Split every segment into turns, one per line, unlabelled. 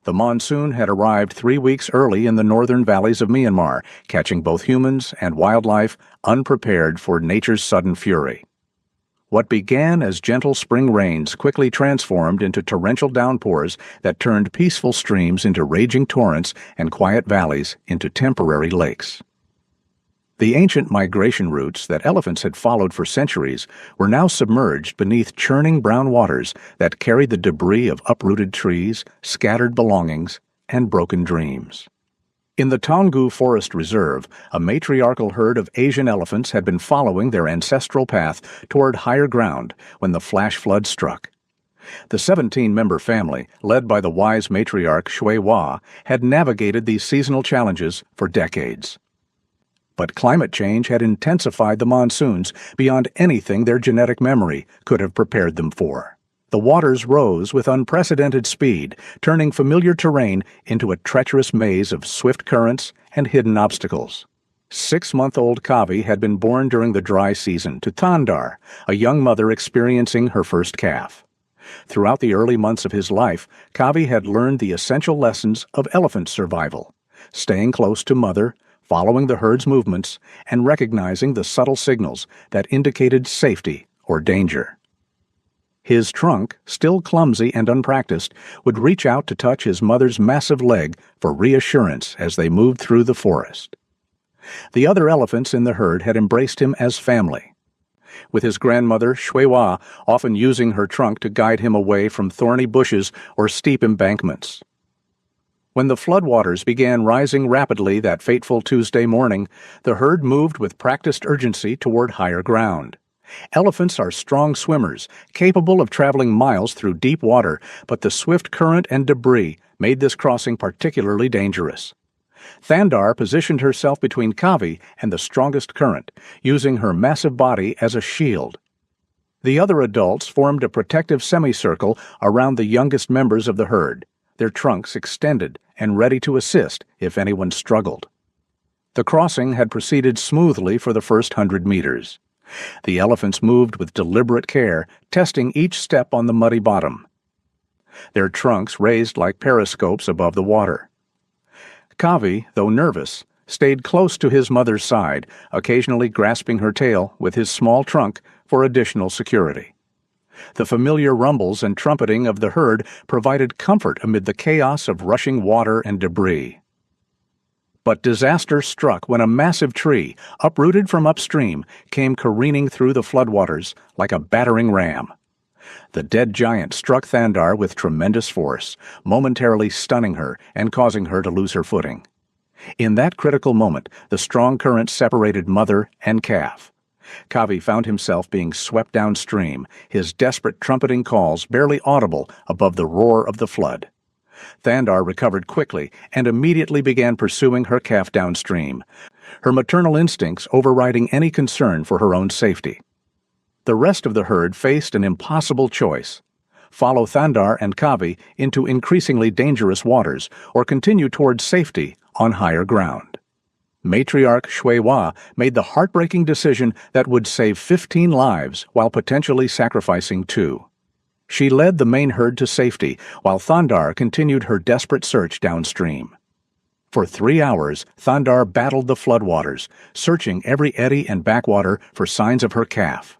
The monsoon had arrived 3 weeks early in the northern valleys of Myanmar, catching both humans and wildlife unprepared for nature's sudden fury. What began as gentle spring rains quickly transformed into torrential downpours that turned peaceful streams into raging torrents and quiet valleys into temporary lakes. The ancient migration routes that elephants had followed for centuries were now submerged beneath churning brown waters that carried the debris of uprooted trees, scattered belongings, and broken dreams. In the Taungoo Forest Reserve, a matriarchal herd of Asian elephants had been following their ancestral path toward higher ground when the flash flood struck. The 17-member family, led by the wise matriarch Shui Hua, had navigated these seasonal challenges for decades. But climate change had intensified the monsoons beyond anything their genetic memory could have prepared them for. The waters rose with unprecedented speed, turning familiar terrain into a treacherous maze of swift currents and hidden obstacles. 6-month-old Kavi had been born during the dry season to Thandar, a young mother experiencing her first calf. Throughout the early months of his life, Kavi had learned the essential lessons of elephant survival, staying close to mother, following the herd's movements, and recognizing the subtle signals that indicated safety or danger. His trunk, still clumsy and unpracticed, would reach out to touch his mother's massive leg for reassurance as they moved through the forest. The other elephants in the herd had embraced him as family, with his grandmother, Shui Hua, often using her trunk to guide him away from thorny bushes or steep embankments. When the floodwaters began rising rapidly that fateful Tuesday morning, the herd moved with practiced urgency toward higher ground. Elephants are strong swimmers, capable of traveling miles through deep water, but the swift current and debris made this crossing particularly dangerous. Thandar positioned herself between Kavi and the strongest current, using her massive body as a shield. The other adults formed a protective semicircle around the youngest members of the herd, their trunks extended and ready to assist if anyone struggled. The crossing had proceeded smoothly for the first 100 meters. The elephants moved with deliberate care, testing each step on the muddy bottom, their trunks raised like periscopes above the water. Kavi, though nervous, stayed close to his mother's side, occasionally grasping her tail with his small trunk for additional security. The familiar rumbles and trumpeting of the herd provided comfort amid the chaos of rushing water and debris. But disaster struck when a massive tree, uprooted from upstream, came careening through the floodwaters like a battering ram. The dead giant struck Thandar with tremendous force, momentarily stunning her and causing her to lose her footing. In that critical moment, the strong current separated mother and calf. Kavi found himself being swept downstream, his desperate trumpeting calls barely audible above the roar of the flood. Thandar recovered quickly and immediately began pursuing her calf downstream, her maternal instincts overriding any concern for her own safety. The rest of the herd faced an impossible choice: follow Thandar and Kavi into increasingly dangerous waters or continue towards safety on higher ground. Matriarch Shui Hua made the heartbreaking decision that would save 15 lives while potentially sacrificing 2. She led the main herd to safety, while Thandar continued her desperate search downstream. For 3 hours, Thandar battled the floodwaters, searching every eddy and backwater for signs of her calf.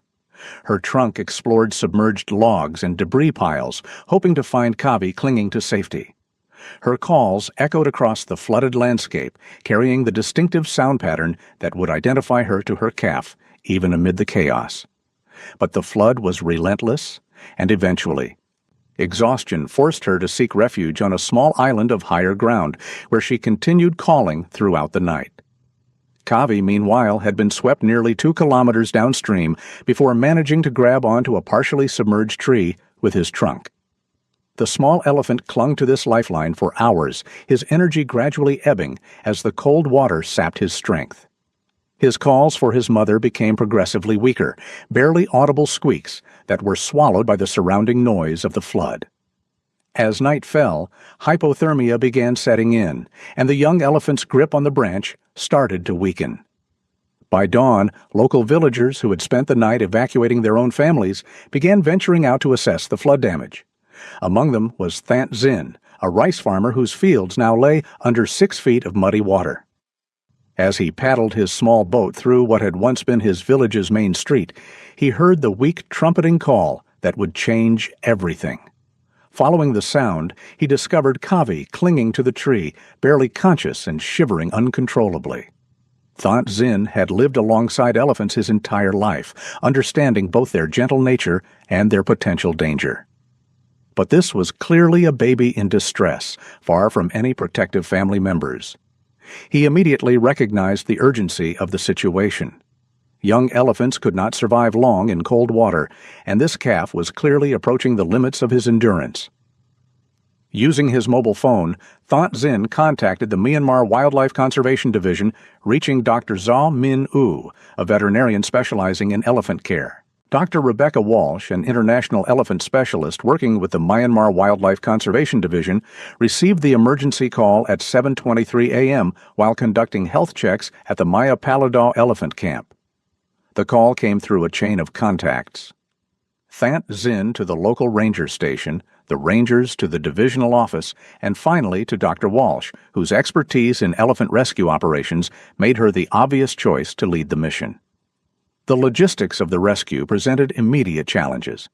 Her trunk explored submerged logs and debris piles, hoping to find Kavi clinging to safety. Her calls echoed across the flooded landscape, carrying the distinctive sound pattern that would identify her to her calf, even amid the chaos. But the flood was relentless, and eventually, exhaustion forced her to seek refuge on a small island of higher ground, where she continued calling throughout the night. Kavi, meanwhile, had been swept nearly 2 kilometers downstream before managing to grab onto a partially submerged tree with his trunk. The small elephant clung to this lifeline for hours, his energy gradually ebbing as the cold water sapped his strength. His calls for his mother became progressively weaker, barely audible squeaks that were swallowed by the surrounding noise of the flood. As night fell, hypothermia began setting in, and the young elephant's grip on the branch started to weaken. By dawn, local villagers who had spent the night evacuating their own families began venturing out to assess the flood damage. Among them was Thant Zin, a rice farmer whose fields now lay under 6 feet of muddy water. As he paddled his small boat through what had once been his village's main street, he heard the weak trumpeting call that would change everything. Following the sound, he discovered Kavi clinging to the tree, barely conscious and shivering uncontrollably. Thant Zin had lived alongside elephants his entire life, understanding both their gentle nature and their potential danger. But this was clearly a baby in distress, far from any protective family members. He immediately recognized the urgency of the situation. Young elephants could not survive long in cold water, and this calf was clearly approaching the limits of his endurance. Using his mobile phone, Thant Zin contacted the Myanmar Wildlife Conservation Division, reaching Dr. Zaw Min Oo, a veterinarian specializing in elephant care. Dr. Rebecca Walsh, an international elephant specialist working with the Myanmar Wildlife Conservation Division, received the emergency call at 7:23 a.m. while conducting health checks at the Maya Paladaw Elephant Camp. The call came through a chain of contacts. Thant Zin to the local ranger station, the rangers to the divisional office, and finally to Dr. Walsh, whose expertise in elephant rescue operations made her the obvious choice to lead the mission. The logistics of the rescue presented immediate challenges.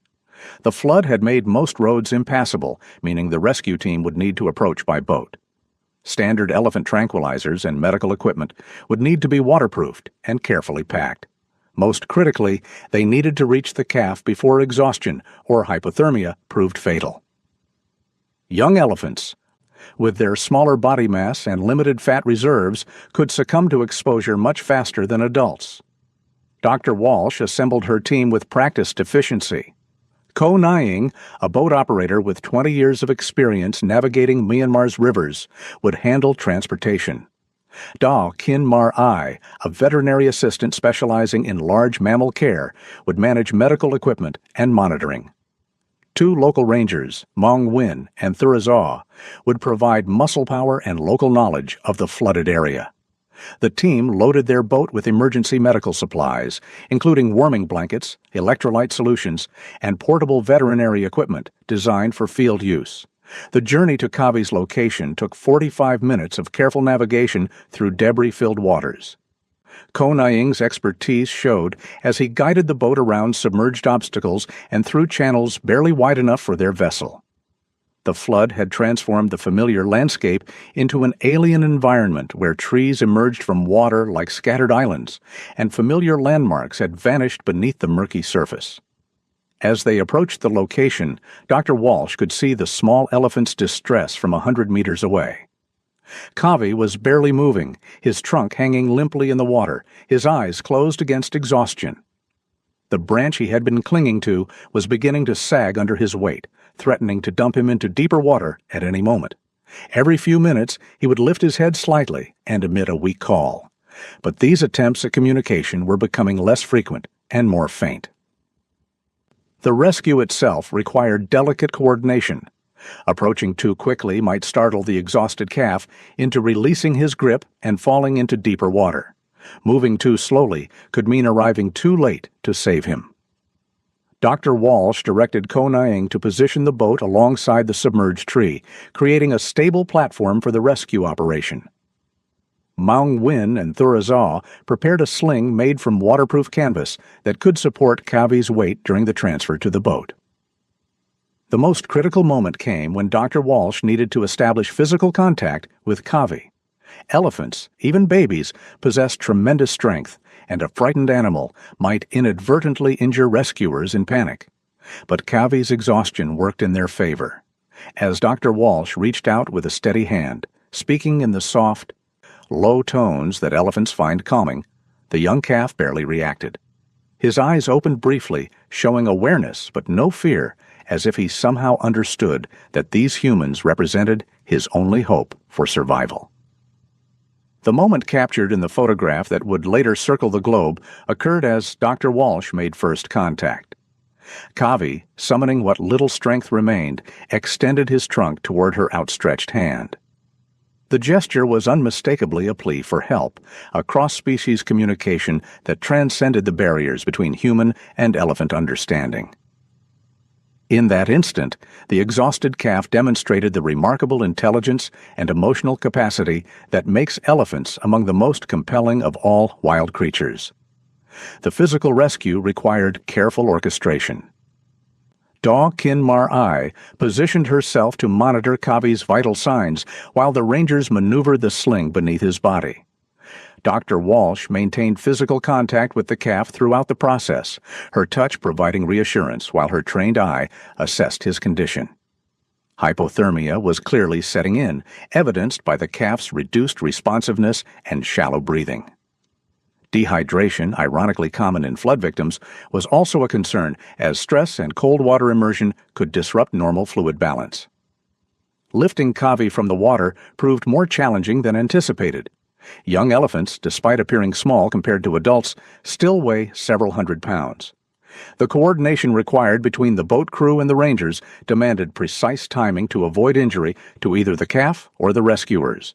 The flood had made most roads impassable, meaning the rescue team would need to approach by boat. Standard elephant tranquilizers and medical equipment would need to be waterproofed and carefully packed. Most critically, they needed to reach the calf before exhaustion or hypothermia proved fatal. Young elephants, with their smaller body mass and limited fat reserves, could succumb to exposure much faster than adults. Dr. Walsh assembled her team with practiced efficiency. Ko Nying, a boat operator with 20 years of experience navigating Myanmar's rivers, would handle transportation. Da Kin Mar Ai, a veterinary assistant specializing in large mammal care, would manage medical equipment and monitoring. 2 local rangers, Maung Win and Thurazaw, would provide muscle power and local knowledge of the flooded area. The team loaded their boat with emergency medical supplies, including warming blankets, electrolyte solutions, and portable veterinary equipment designed for field use. The journey to Kavi's location took 45 minutes of careful navigation through debris-filled waters. Ko Nying's expertise showed as he guided the boat around submerged obstacles and through channels barely wide enough for their vessel. The flood had transformed the familiar landscape into an alien environment where trees emerged from water like scattered islands, and familiar landmarks had vanished beneath the murky surface. As they approached the location, Dr. Walsh could see the small elephant's distress from 100 meters away. Kavi was barely moving, his trunk hanging limply in the water, his eyes closed against exhaustion. The branch he had been clinging to was beginning to sag under his weight, threatening to dump him into deeper water at any moment. Every few minutes, he would lift his head slightly and emit a weak call. But these attempts at communication were becoming less frequent and more faint. The rescue itself required delicate coordination. Approaching too quickly might startle the exhausted calf into releasing his grip and falling into deeper water. Moving too slowly could mean arriving too late to save him. Dr. Walsh directed Ko Nying to position the boat alongside the submerged tree, creating a stable platform for the rescue operation. Maung Win and Thurazaw prepared a sling made from waterproof canvas that could support Kavi's weight during the transfer to the boat. The most critical moment came when Dr. Walsh needed to establish physical contact with Kavi. Elephants, even babies, possess tremendous strength, and a frightened animal might inadvertently injure rescuers in panic. But Kavi's exhaustion worked in their favor. As Dr. Walsh reached out with a steady hand, speaking in the soft, low tones that elephants find calming, the young calf barely reacted. His eyes opened briefly, showing awareness but no fear, as if he somehow understood that these humans represented his only hope for survival. The moment captured in the photograph that would later circle the globe occurred as Dr. Walsh made first contact. Kavi, summoning what little strength remained, extended his trunk toward her outstretched hand. The gesture was unmistakably a plea for help, a cross-species communication that transcended the barriers between human and elephant understanding. In that instant, the exhausted calf demonstrated the remarkable intelligence and emotional capacity that makes elephants among the most compelling of all wild creatures. The physical rescue required careful orchestration. Daw Khin Mar Ai positioned herself to monitor Kavi's vital signs while the rangers maneuvered the sling beneath his body. Dr. Walsh maintained physical contact with the calf throughout the process, her touch providing reassurance while her trained eye assessed his condition. Hypothermia was clearly setting in, evidenced by the calf's reduced responsiveness and shallow breathing. Dehydration, ironically common in flood victims, was also a concern as stress and cold water immersion could disrupt normal fluid balance. Lifting Kavi from the water proved more challenging than anticipated. Young elephants, despite appearing small compared to adults, still weigh several hundred pounds. The coordination required between the boat crew and the rangers demanded precise timing to avoid injury to either the calf or the rescuers.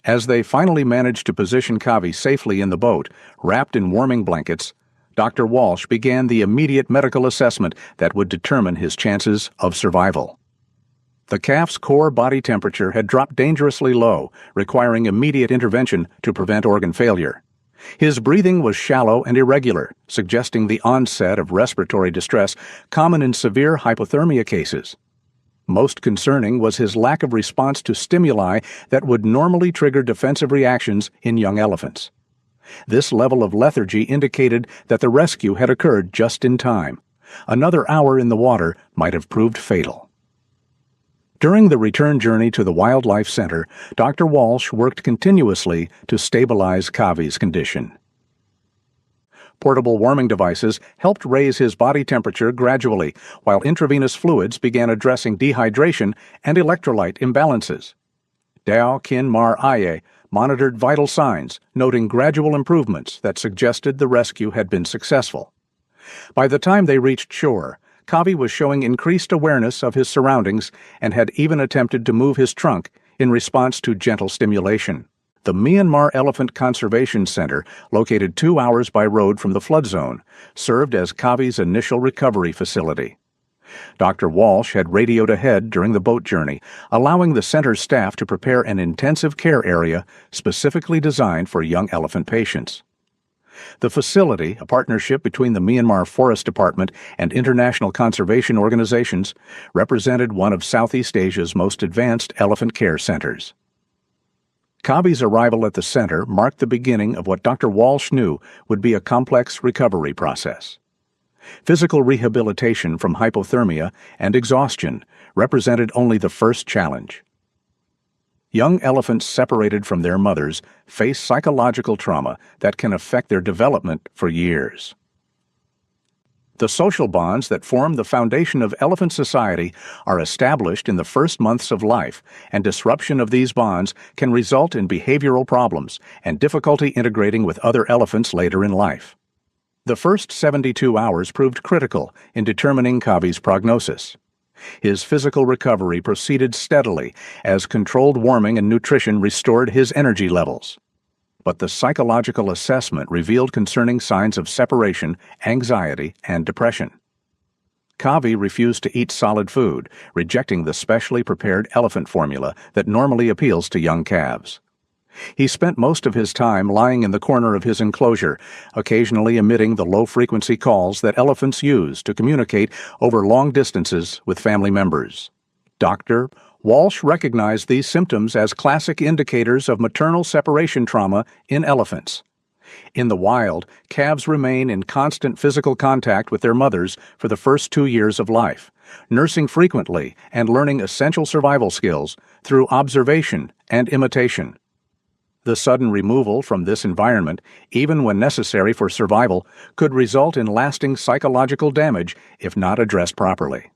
As they finally managed to position Kavi safely in the boat, wrapped in warming blankets, Dr. Walsh began the immediate medical assessment that would determine his chances of survival. The calf's core body temperature had dropped dangerously low, requiring immediate intervention to prevent organ failure. His breathing was shallow and irregular, suggesting the onset of respiratory distress common in severe hypothermia cases. Most concerning was his lack of response to stimuli that would normally trigger defensive reactions in young elephants. This level of lethargy indicated that the rescue had occurred just in time. Another hour in the water might have proved fatal. During the return journey to the Wildlife Center, Dr. Walsh worked continuously to stabilize Kavi's condition. Portable warming devices helped raise his body temperature gradually, while intravenous fluids began addressing dehydration and electrolyte imbalances. Daw Khin Mar Ai monitored vital signs, noting gradual improvements that suggested the rescue had been successful. By the time they reached shore, Kavi was showing increased awareness of his surroundings and had even attempted to move his trunk in response to gentle stimulation. The Myanmar Elephant Conservation Center, located 2 hours by road from the flood zone, served as Kavi's initial recovery facility. Dr. Walsh had radioed ahead during the boat journey, allowing the center's staff to prepare an intensive care area specifically designed for young elephant patients. The facility, a partnership between the Myanmar Forest Department and international conservation organizations, represented one of Southeast Asia's most advanced elephant care centers. Kavi's arrival at the center marked the beginning of what Dr. Walsh knew would be a complex recovery process. Physical rehabilitation from hypothermia and exhaustion represented only the first challenge. Young elephants separated from their mothers face psychological trauma that can affect their development for years. The social bonds that form the foundation of elephant society are established in the first months of life, and disruption of these bonds can result in behavioral problems and difficulty integrating with other elephants later in life. The first 72 hours proved critical in determining Kavi's prognosis. His physical recovery proceeded steadily as controlled warming and nutrition restored his energy levels. But the psychological assessment revealed concerning signs of separation, anxiety, and depression. Kavi refused to eat solid food, rejecting the specially prepared elephant formula that normally appeals to young calves. He spent most of his time lying in the corner of his enclosure, occasionally emitting the low-frequency calls that elephants use to communicate over long distances with family members. Dr. Walsh recognized these symptoms as classic indicators of maternal separation trauma in elephants. In the wild, calves remain in constant physical contact with their mothers for the first 2 years of life, nursing frequently and learning essential survival skills through observation and imitation. The sudden removal from this environment, even when necessary for survival, could result in lasting psychological damage if not addressed properly.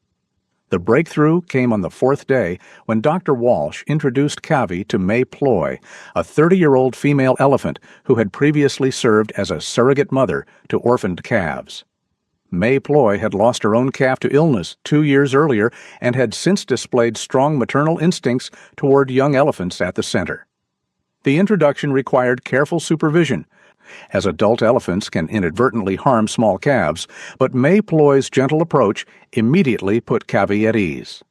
The breakthrough came on the 4th day when Dr. Walsh introduced Kavi to May Ploy, a 30-year-old female elephant who had previously served as a surrogate mother to orphaned calves. May Ploy had lost her own calf to illness 2 years earlier and had since displayed strong maternal instincts toward young elephants at the center. The introduction required careful supervision, as adult elephants can inadvertently harm small calves, but May Ploy's gentle approach immediately put Kavi at ease.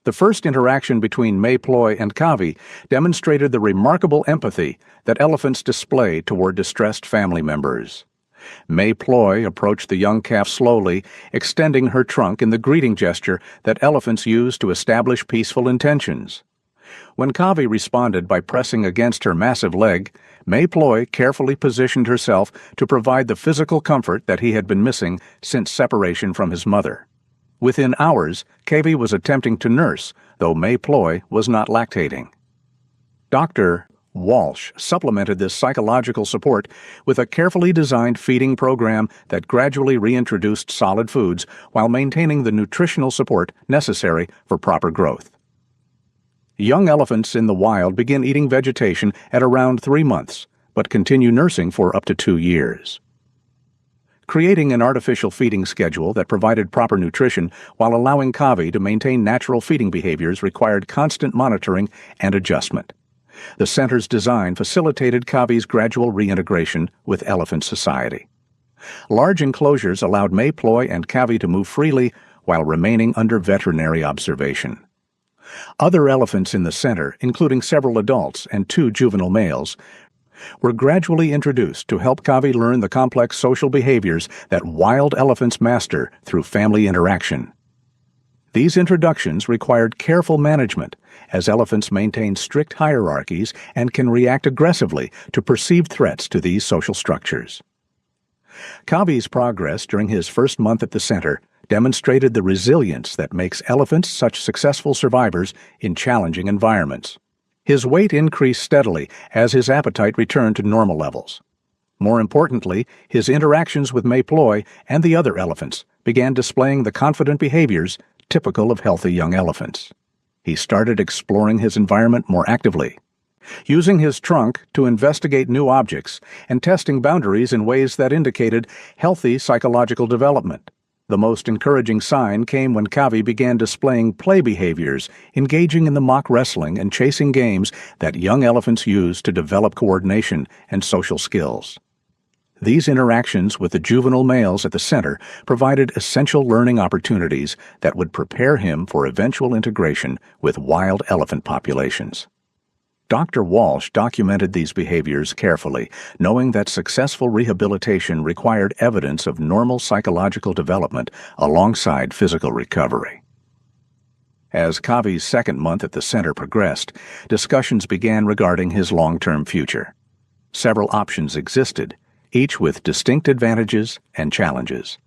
The first interaction between May Ploy and Kavi demonstrated the remarkable empathy that elephants display toward distressed family members. May Ploy approached the young calf slowly, extending her trunk in the greeting gesture that elephants use to establish peaceful intentions. When Kavi responded by pressing against her massive leg, May Ploy carefully positioned herself to provide the physical comfort that he had been missing since separation from his mother. Within hours, Kavi was attempting to nurse, though May Ploy was not lactating. Dr. Walsh supplemented this psychological support with a carefully designed feeding program that gradually reintroduced solid foods while maintaining the nutritional support necessary for proper growth. Young elephants in the wild begin eating vegetation at around 3 months, but continue nursing for up to 2 years. Creating an artificial feeding schedule that provided proper nutrition while allowing Kavi to maintain natural feeding behaviors required constant monitoring and adjustment. The center's design facilitated Kavi's gradual reintegration with elephant society. Large enclosures allowed May Ploy and Kavi to move freely while remaining under veterinary observation. Other elephants in the center, including several adults and 2 juvenile males, were gradually introduced to help Kavi learn the complex social behaviors that wild elephants master through family interaction. These introductions required careful management, as elephants maintain strict hierarchies and can react aggressively to perceived threats to these social structures. Kavi's progress during his first month at the center demonstrated the resilience that makes elephants such successful survivors in challenging environments. His weight increased steadily as his appetite returned to normal levels. More importantly, his interactions with May Ploy and the other elephants began displaying the confident behaviors typical of healthy young elephants. He started exploring his environment more actively, using his trunk to investigate new objects and testing boundaries in ways that indicated healthy psychological development. The most encouraging sign came when Kavi began displaying play behaviors, engaging in the mock wrestling and chasing games that young elephants use to develop coordination and social skills. These interactions with the juvenile males at the center provided essential learning opportunities that would prepare him for eventual integration with wild elephant populations. Dr. Walsh documented these behaviors carefully, knowing that successful rehabilitation required evidence of normal psychological development alongside physical recovery. As Kavi's second month at the center progressed, discussions began regarding his long-term future. Several options existed, each with distinct advantages and challenges.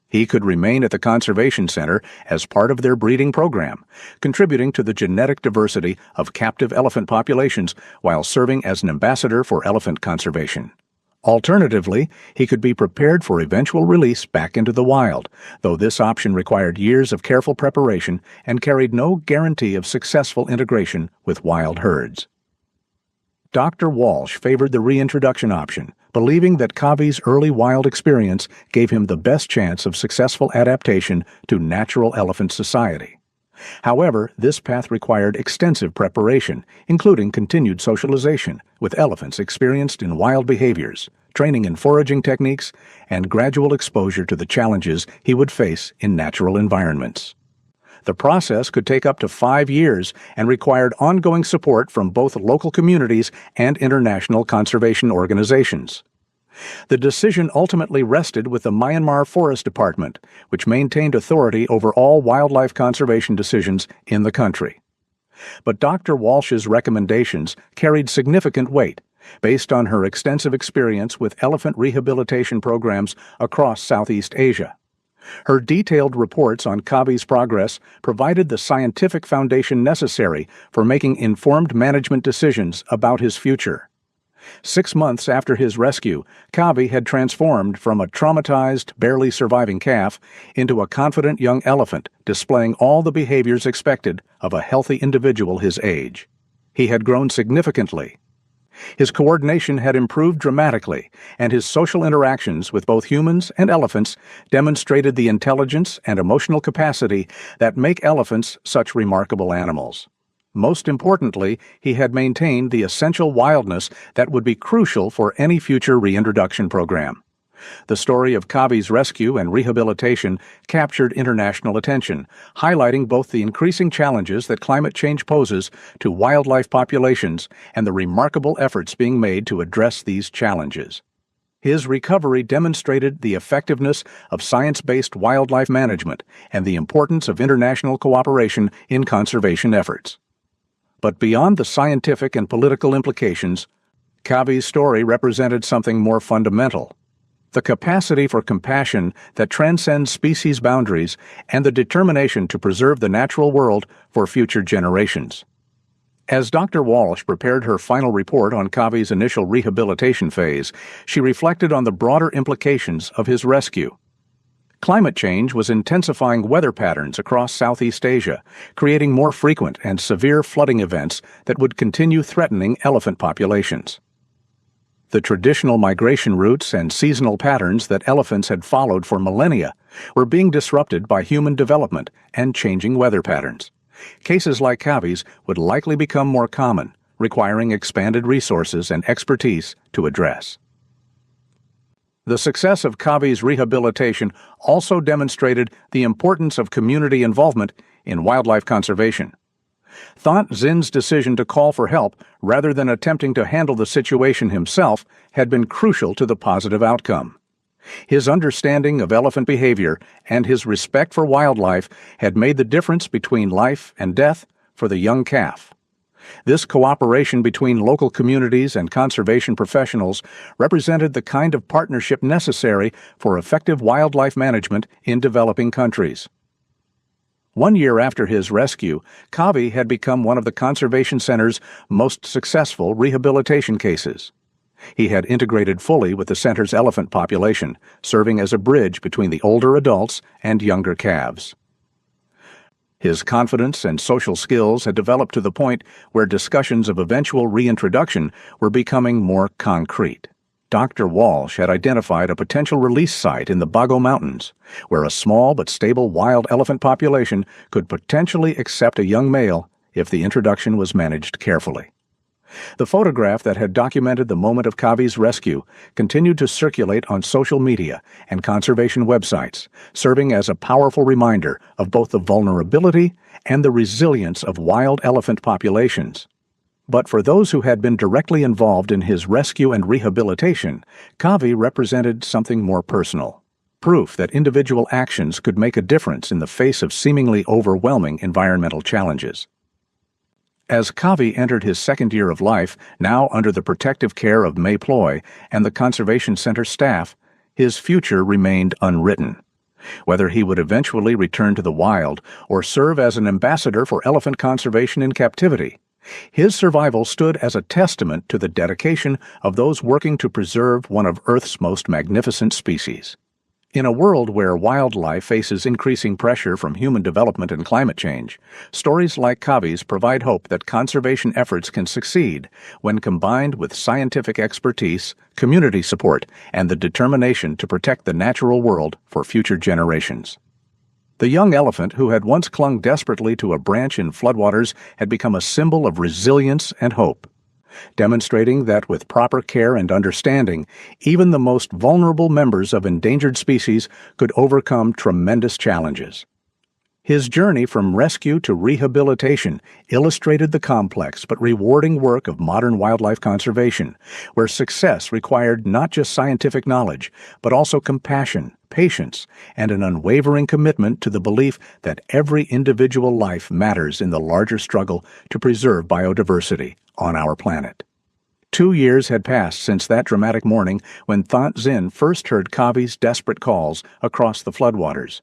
He could remain at the Conservation Center as part of their breeding program, contributing to the genetic diversity of captive elephant populations while serving as an ambassador for elephant conservation. Alternatively, he could be prepared for eventual release back into the wild, though this option required years of careful preparation and carried no guarantee of successful integration with wild herds. Dr. Walsh favored the reintroduction option, believing that Kavi's early wild experience gave him the best chance of successful adaptation to natural elephant society. However, this path required extensive preparation, including continued socialization with elephants experienced in wild behaviors, training in foraging techniques, and gradual exposure to the challenges he would face in natural environments. The process could take up to 5 years and required ongoing support from both local communities and international conservation organizations. The decision ultimately rested with the Myanmar Forest Department, which maintained authority over all wildlife conservation decisions in the country. But Dr. Walsh's recommendations carried significant weight, based on her extensive experience with elephant rehabilitation programs across Southeast Asia. Her detailed reports on Kavi's progress provided the scientific foundation necessary for making informed management decisions about his future. 6 months after his rescue, Kavi had transformed from a traumatized, barely surviving calf into a confident young elephant, displaying all the behaviors expected of a healthy individual his age. He had grown significantly. His coordination had improved dramatically, and his social interactions with both humans and elephants demonstrated the intelligence and emotional capacity that make elephants such remarkable animals. Most importantly, he had maintained the essential wildness that would be crucial for any future reintroduction program. The story of Kavi's rescue and rehabilitation captured international attention, highlighting both the increasing challenges that climate change poses to wildlife populations and the remarkable efforts being made to address these challenges. His recovery demonstrated the effectiveness of science-based wildlife management and the importance of international cooperation in conservation efforts. But beyond the scientific and political implications, Kavi's story represented something more fundamental: the capacity for compassion that transcends species boundaries and the determination to preserve the natural world for future generations. As Dr. Walsh prepared her final report on Kavi's initial rehabilitation phase, she reflected on the broader implications of his rescue. Climate change was intensifying weather patterns across Southeast Asia, creating more frequent and severe flooding events that would continue threatening elephant populations. The traditional migration routes and seasonal patterns that elephants had followed for millennia were being disrupted by human development and changing weather patterns. Cases like Kavi's would likely become more common, requiring expanded resources and expertise to address. The success of Kavi's rehabilitation also demonstrated the importance of community involvement in wildlife conservation. Thant Zin's decision to call for help rather than attempting to handle the situation himself had been crucial to the positive outcome. His understanding of elephant behavior and his respect for wildlife had made the difference between life and death for the young calf. This cooperation between local communities and conservation professionals represented the kind of partnership necessary for effective wildlife management in developing countries. 1 year after his rescue, Kavi had become one of the Conservation Center's most successful rehabilitation cases. He had integrated fully with the center's elephant population, serving as a bridge between the older adults and younger calves. His confidence and social skills had developed to the point where discussions of eventual reintroduction were becoming more concrete. Dr. Walsh had identified a potential release site in the Bago Mountains, where a small but stable wild elephant population could potentially accept a young male if the introduction was managed carefully. The photograph that had documented the moment of Kavi's rescue continued to circulate on social media and conservation websites, serving as a powerful reminder of both the vulnerability and the resilience of wild elephant populations. But for those who had been directly involved in his rescue and rehabilitation, Kavi represented something more personal: proof that individual actions could make a difference in the face of seemingly overwhelming environmental challenges. As Kavi entered his second year of life, now under the protective care of May Ploy and the Conservation Center staff, his future remained unwritten. Whether he would eventually return to the wild or serve as an ambassador for elephant conservation in captivity, his survival stood as a testament to the dedication of those working to preserve one of Earth's most magnificent species. In a world where wildlife faces increasing pressure from human development and climate change, stories like Kavi's provide hope that conservation efforts can succeed when combined with scientific expertise, community support, and the determination to protect the natural world for future generations. The young elephant who had once clung desperately to a branch in floodwaters had become a symbol of resilience and hope, demonstrating that with proper care and understanding, even the most vulnerable members of endangered species could overcome tremendous challenges. His journey from rescue to rehabilitation illustrated the complex but rewarding work of modern wildlife conservation, where success required not just scientific knowledge, but also compassion, patience, and an unwavering commitment to the belief that every individual life matters in the larger struggle to preserve biodiversity on our planet. 2 years had passed since that dramatic morning when Thant Zin first heard Kavi's desperate calls across the floodwaters.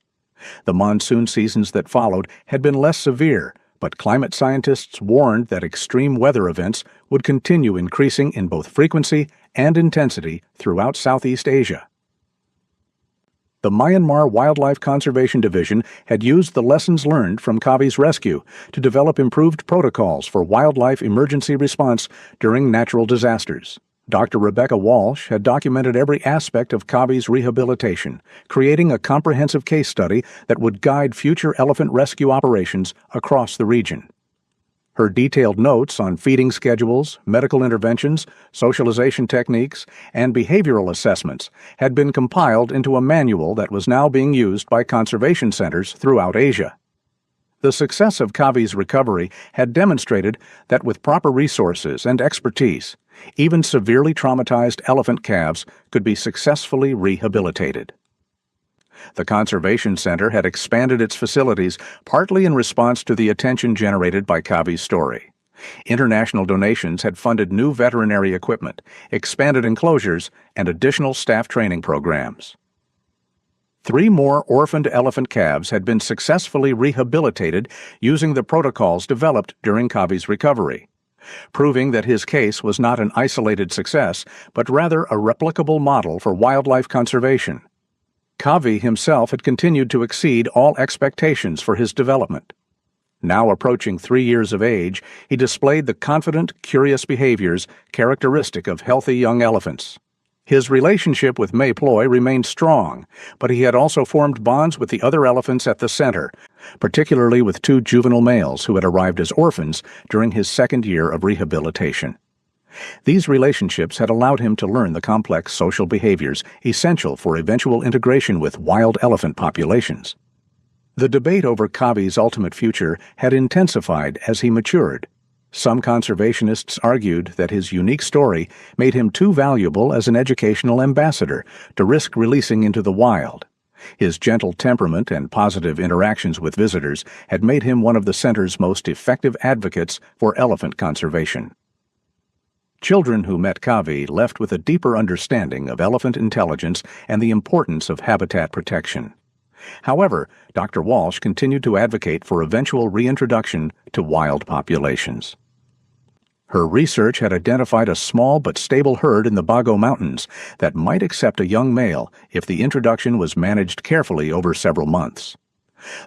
The monsoon seasons that followed had been less severe, but climate scientists warned that extreme weather events would continue increasing in both frequency and intensity throughout Southeast Asia. The Myanmar Wildlife Conservation Division had used the lessons learned from Kavi's rescue to develop improved protocols for wildlife emergency response during natural disasters. Dr. Rebecca Walsh had documented every aspect of Kavi's rehabilitation, creating a comprehensive case study that would guide future elephant rescue operations across the region. Her detailed notes on feeding schedules, medical interventions, socialization techniques, and behavioral assessments had been compiled into a manual that was now being used by conservation centers throughout Asia. The success of Kavi's recovery had demonstrated that with proper resources and expertise, even severely traumatized elephant calves could be successfully rehabilitated. The Conservation Center had expanded its facilities partly in response to the attention generated by Kavi's story. International donations had funded new veterinary equipment, expanded enclosures, and additional staff training programs. 3 more orphaned elephant calves had been successfully rehabilitated using the protocols developed during Kavi's recovery, proving that his case was not an isolated success, but rather a replicable model for wildlife conservation. Kavi himself had continued to exceed all expectations for his development. Now approaching 3 years of age, he displayed the confident, curious behaviors characteristic of healthy young elephants. His relationship with May Ploy remained strong, but he had also formed bonds with the other elephants at the center, particularly with 2 juvenile males who had arrived as orphans during his 2nd year of rehabilitation. These relationships had allowed him to learn the complex social behaviors essential for eventual integration with wild elephant populations. The debate over Kavi's ultimate future had intensified as he matured. Some conservationists argued that his unique story made him too valuable as an educational ambassador to risk releasing into the wild. His gentle temperament and positive interactions with visitors had made him one of the center's most effective advocates for elephant conservation. Children who met Kavi left with a deeper understanding of elephant intelligence and the importance of habitat protection. However, Dr. Walsh continued to advocate for eventual reintroduction to wild populations. Her research had identified a small but stable herd in the Bago Mountains that might accept a young male if the introduction was managed carefully over several months.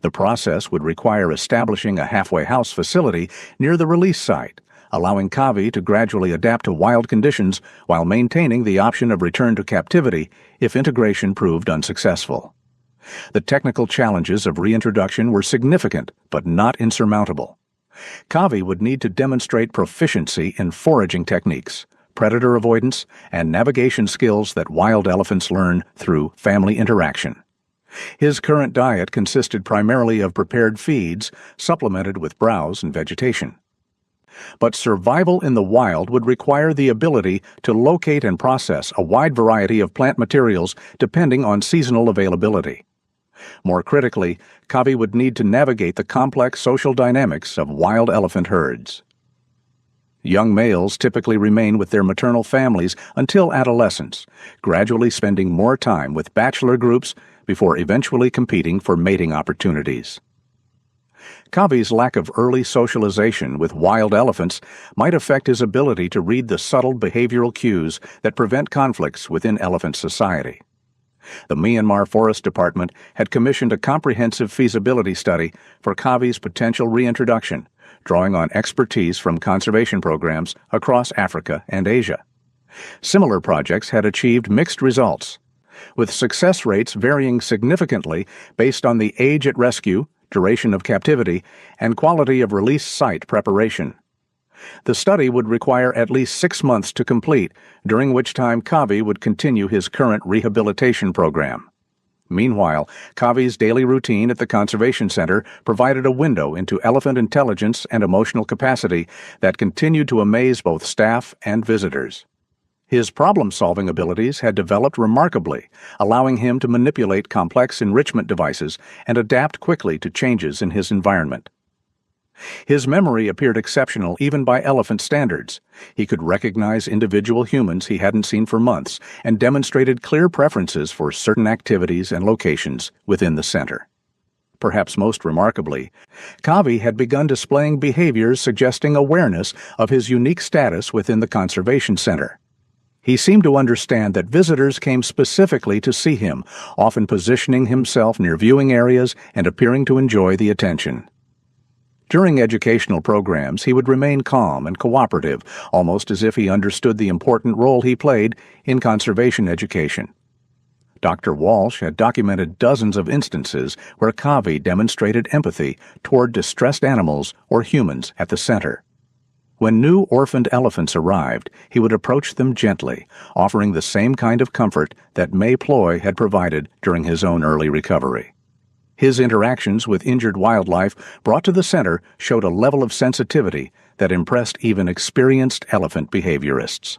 The process would require establishing a halfway house facility near the release site, allowing Kavi to gradually adapt to wild conditions while maintaining the option of return to captivity if integration proved unsuccessful. The technical challenges of reintroduction were significant but not insurmountable. Kavi would need to demonstrate proficiency in foraging techniques, predator avoidance, and navigation skills that wild elephants learn through family interaction. His current diet consisted primarily of prepared feeds supplemented with browse and vegetation. But survival in the wild would require the ability to locate and process a wide variety of plant materials depending on seasonal availability. More critically, Kavi would need to navigate the complex social dynamics of wild elephant herds. Young males typically remain with their maternal families until adolescence, gradually spending more time with bachelor groups before eventually competing for mating opportunities. Kavi's lack of early socialization with wild elephants might affect his ability to read the subtle behavioral cues that prevent conflicts within elephant society. The Myanmar Forest Department had commissioned a comprehensive feasibility study for Kavi's potential reintroduction, drawing on expertise from conservation programs across Africa and Asia. Similar projects had achieved mixed results, with success rates varying significantly based on the age at rescue, duration of captivity, and quality of release site preparation. The study would require at least 6 months to complete, during which time Kavi would continue his current rehabilitation program. Meanwhile, Kavi's daily routine at the Conservation Center provided a window into elephant intelligence and emotional capacity that continued to amaze both staff and visitors. His problem-solving abilities had developed remarkably, allowing him to manipulate complex enrichment devices and adapt quickly to changes in his environment. His memory appeared exceptional even by elephant standards. He could recognize individual humans he hadn't seen for months and demonstrated clear preferences for certain activities and locations within the center. Perhaps most remarkably, Kavi had begun displaying behaviors suggesting awareness of his unique status within the Conservation Center. He seemed to understand that visitors came specifically to see him, often positioning himself near viewing areas and appearing to enjoy the attention. During educational programs, he would remain calm and cooperative, almost as if he understood the important role he played in conservation education. Dr. Walsh had documented dozens of instances where Covey demonstrated empathy toward distressed animals or humans at the center. When new orphaned elephants arrived, he would approach them gently, offering the same kind of comfort that May Ploy had provided during his own early recovery. His interactions with injured wildlife brought to the center showed a level of sensitivity that impressed even experienced elephant behaviorists.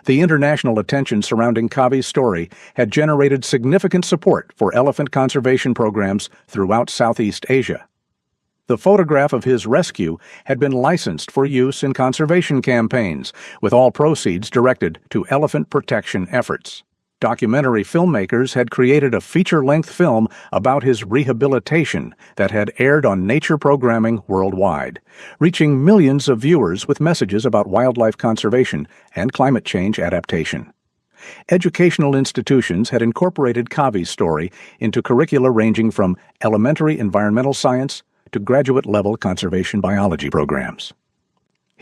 The international attention surrounding Covey's story had generated significant support for elephant conservation programs throughout Southeast Asia. The photograph of his rescue had been licensed for use in conservation campaigns, with all proceeds directed to elephant protection efforts. Documentary filmmakers had created a feature-length film about his rehabilitation that had aired on nature programming worldwide, reaching millions of viewers with messages about wildlife conservation and climate change adaptation. Educational institutions had incorporated Covey's story into curricula ranging from elementary environmental science to graduate-level conservation biology programs.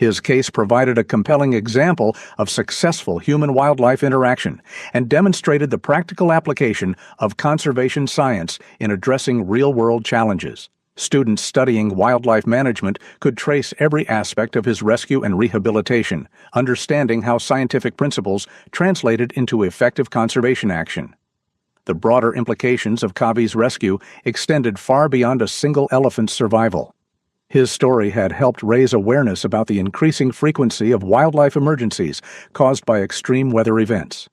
His case provided a compelling example of successful human-wildlife interaction and demonstrated the practical application of conservation science in addressing real-world challenges. Students studying wildlife management could trace every aspect of his rescue and rehabilitation, understanding how scientific principles translated into effective conservation action. The broader implications of Covey's rescue extended far beyond a single elephant's survival. His story had helped raise awareness about the increasing frequency of wildlife emergencies caused by extreme weather events.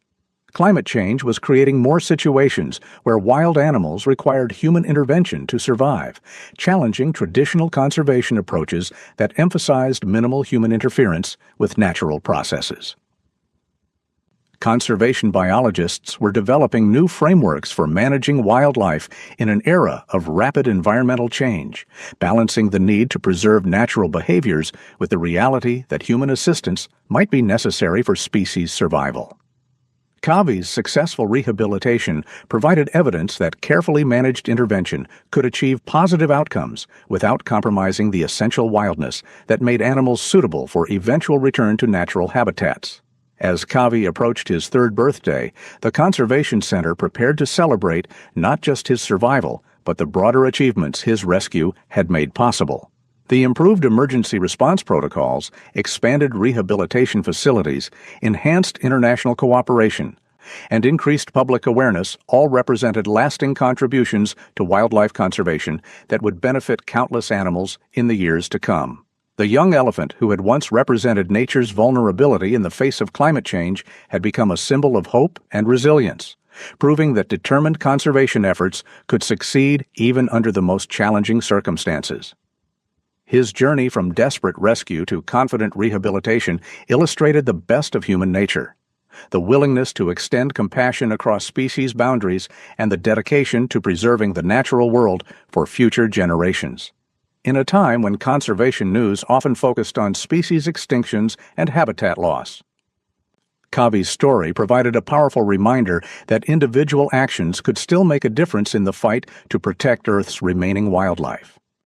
Climate change was creating more situations where wild animals required human intervention to survive, challenging traditional conservation approaches that emphasized minimal human interference with natural processes. Conservation biologists were developing new frameworks for managing wildlife in an era of rapid environmental change, balancing the need to preserve natural behaviors with the reality that human assistance might be necessary for species survival. Covey's successful rehabilitation provided evidence that carefully managed intervention could achieve positive outcomes without compromising the essential wildness that made animals suitable for eventual return to natural habitats. As Covey approached his third birthday, the Conservation Center prepared to celebrate not just his survival, but the broader achievements his rescue had made possible. The improved emergency response protocols, expanded rehabilitation facilities, enhanced international cooperation, and increased public awareness all represented lasting contributions to wildlife conservation that would benefit countless animals in the years to come. The young elephant who had once represented nature's vulnerability in the face of climate change had become a symbol of hope and resilience, proving that determined conservation efforts could succeed even under the most challenging circumstances. His journey from desperate rescue to confident rehabilitation illustrated the best of human nature, the willingness to extend compassion across species boundaries and the dedication to preserving the natural world for future generations. In a time when conservation news often focused on species extinctions and habitat loss, Covey's story provided a powerful reminder that individual actions could still make a difference in the fight to protect Earth's remaining wildlife.